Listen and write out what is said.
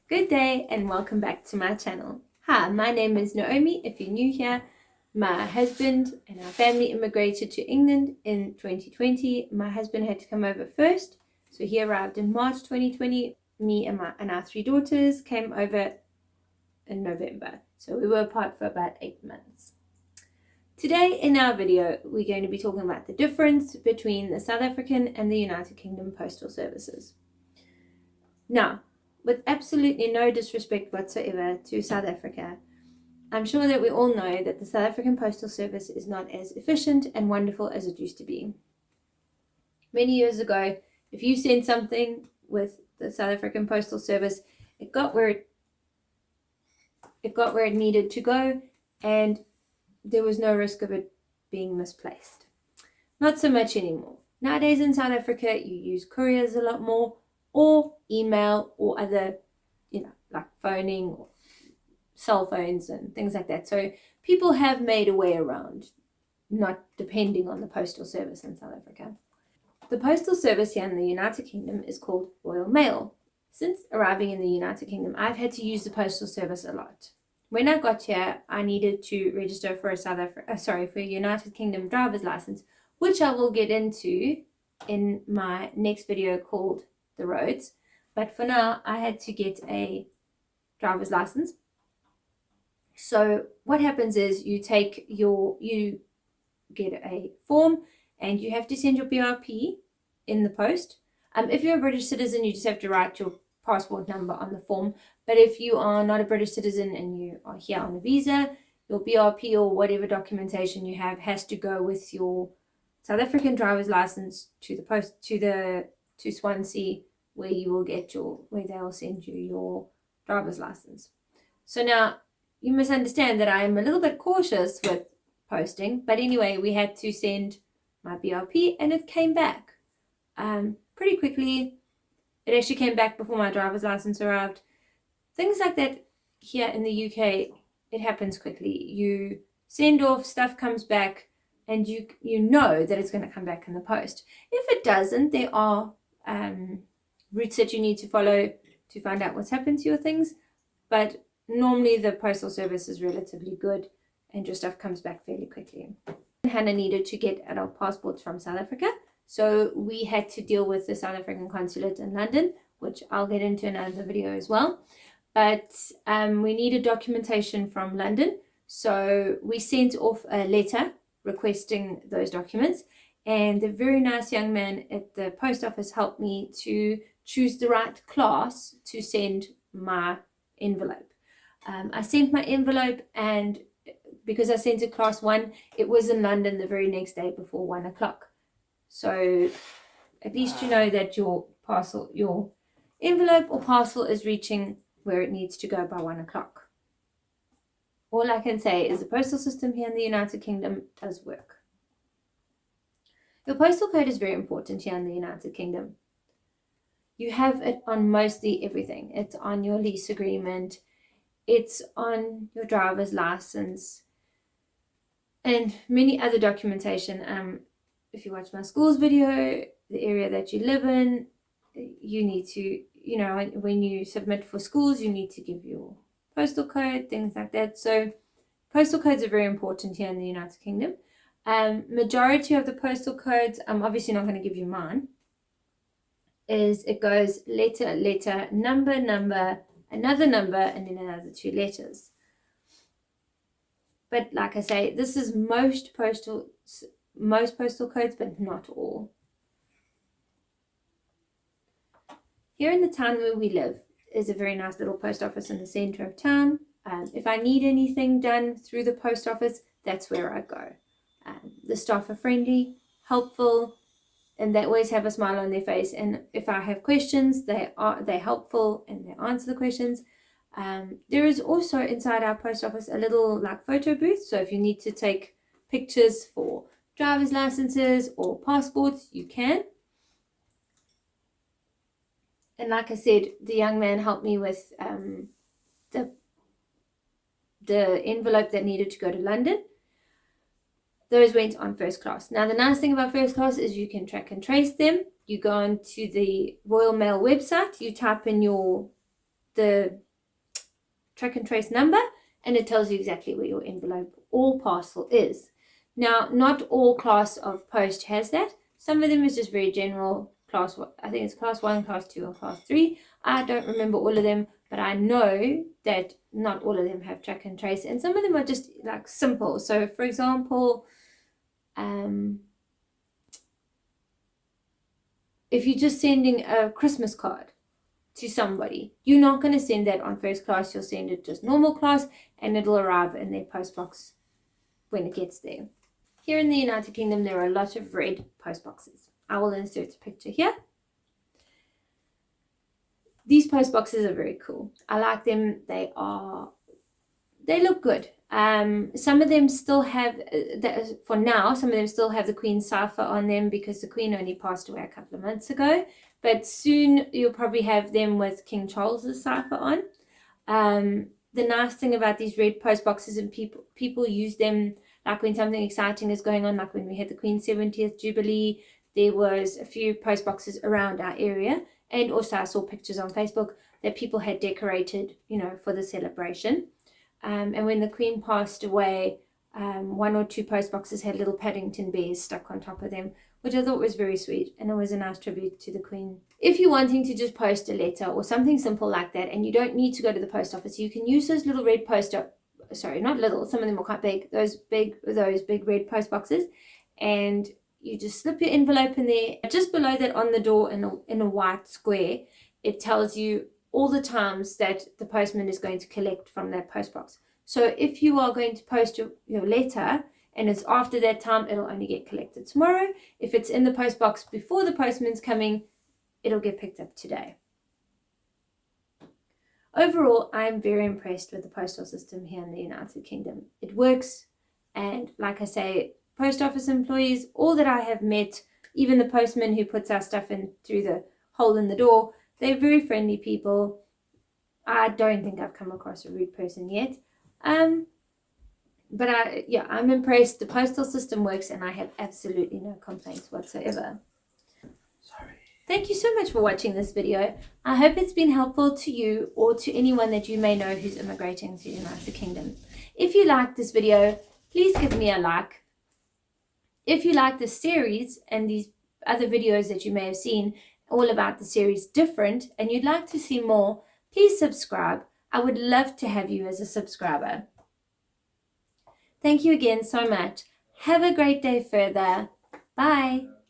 Good day and welcome back to my channel. Hi, my name is Naomi. If you're new here, my husband and our family immigrated to England in 2020. My husband had to come over first, so he arrived in March 2020. Me and our three daughters came over in November, so we were apart for about 8 months. Today in our video, we're going to be talking about the difference between the South African and the United Kingdom Postal Services. Now, with absolutely no disrespect whatsoever to South Africa, I'm sure that we all know that the South African Postal Service is not as efficient and wonderful as it used to be. Many years ago, if you sent something with the South African Postal Service, it got where it needed to go, and there was no risk of it being misplaced. Not so much anymore. Nowadays in South Africa, you use couriers a lot more, or email, or other, like phoning or cell phones and things like that. So people have made a way around not depending on the postal service in South Africa. The postal service here in the United Kingdom is called Royal Mail. Since arriving in the United Kingdom, I've had to use the postal service a lot. When I got here, I needed to register for a United Kingdom driver's license, which I will get into in my next video called The Roads. But for now, I had to get a driver's license. So what happens is you get a form and you have to send your BRP in the post. If you're a British citizen, you just have to write your passport number on the form. But if you are not a British citizen and you are here on a visa, your BRP or whatever documentation you have has to go with your South African driver's license to the post to Swansea, where they will send you your driver's license. So now you must understand that I am a little bit cautious with posting, but anyway, we had to send my BRP and it came back pretty quickly. It actually came back before my driver's license arrived. Things like that here in the UK, it happens quickly. You send off, stuff comes back, and you know that it's going to come back in the post. If it doesn't, there are routes that you need to follow to find out what's happened to your things, but normally the postal service is relatively good and your stuff comes back fairly quickly. Hannah needed to get adult passports from South Africa, so we had to deal with the South African consulate in London, which I'll get into in another video as well. But we needed documentation from London, so we sent off a letter requesting those documents, and the very nice young man at the post office helped me to choose the right class to send my envelope. I sent my envelope, and because I sent it class 1, it was in London the very next day before 1 o'clock. So at least you know that your envelope or parcel is reaching where it needs to go by 1 o'clock. All I can say is the postal system here in the United Kingdom does work. Your postal code is very important here in the United Kingdom. You have it on mostly everything. It's on your lease agreement, it's on your driver's license, and many other documentation. If you watch my schools video, the area that you live in, you need to, when you submit for schools, you need to give your postal code, things like that. So postal codes are very important here in the United Kingdom. Majority of the postal codes, I'm obviously not going to give you mine, is it goes letter, number, another number, and then another 2 letters. But like I say, this is most postal codes, but not all. Here in the town where we live is a very nice little post office in the center of town. If I need anything done through the post office, that's where I go. The staff are friendly, helpful, and they always have a smile on their face. And if I have questions, they're helpful and they answer the questions. There is also inside our post office a little photo booth. So if you need to take pictures for driver's licenses or passports, you can. And like I said, the young man helped me with the envelope that needed to go to London. Those went on first class. Now, the nice thing about first class is you can track and trace them. You go onto the Royal Mail website, you type in the track and trace number, and it tells you exactly where your envelope or parcel is. Now, not all class of post has that. Some of them is just very general class. I think it's class 1, class 2, and class 3. I don't remember all of them, but I know that not all of them have track and trace, and some of them are just like simple. So, for example, if you're just sending a Christmas card to somebody, you're not going to send that on first class. You'll send it just normal class, and it'll arrive in their post box when it gets there. Here in the United Kingdom, there are a lot of red post boxes. I will insert a picture here. These post boxes are very cool. I like them. They look good. Some of them still have, for now, some of them still have the Queen's cipher on them because the Queen only passed away a couple of months ago. But soon you'll probably have them with King Charles's cipher on. The nice thing about these red post boxes, and people use them like when something exciting is going on, like when we had the Queen's 70th Jubilee, there was a few post boxes around our area. And also I saw pictures on Facebook that people had decorated, for the celebration. And when the Queen passed away, 1 or 2 post boxes had little Paddington bears stuck on top of them, which I thought was very sweet, and it was a nice tribute to the Queen. If you're wanting to just post a letter or something simple like that, and you don't need to go to the post office, you can use those little red sorry, not little, some of them are quite big, those big red post boxes, and you just slip your envelope in there. Just below that on the door in a white square, it tells you all the times that the postman is going to collect from that post box. So if you are going to post your letter and it's after that time, it'll only get collected tomorrow. If it's in the post box before the postman's coming, it'll get picked up today. Overall, I'm very impressed with the postal system here in the United Kingdom. It works, and like I say, post office employees, all that I have met, even the postman who puts our stuff in through the hole in the door, they're very friendly people. I don't think I've come across a rude person yet. But I'm impressed. The postal system works, and I have absolutely no complaints whatsoever. Sorry. Thank you so much for watching this video. I hope it's been helpful to you or to anyone that you may know who's immigrating to the United Kingdom. If you liked this video, please give me a like. If you like this series and these other videos that you may have seen all about the series different, and you'd like to see more, please subscribe. I would love to have you as a subscriber. Thank you again so much. Have a great day further. Bye.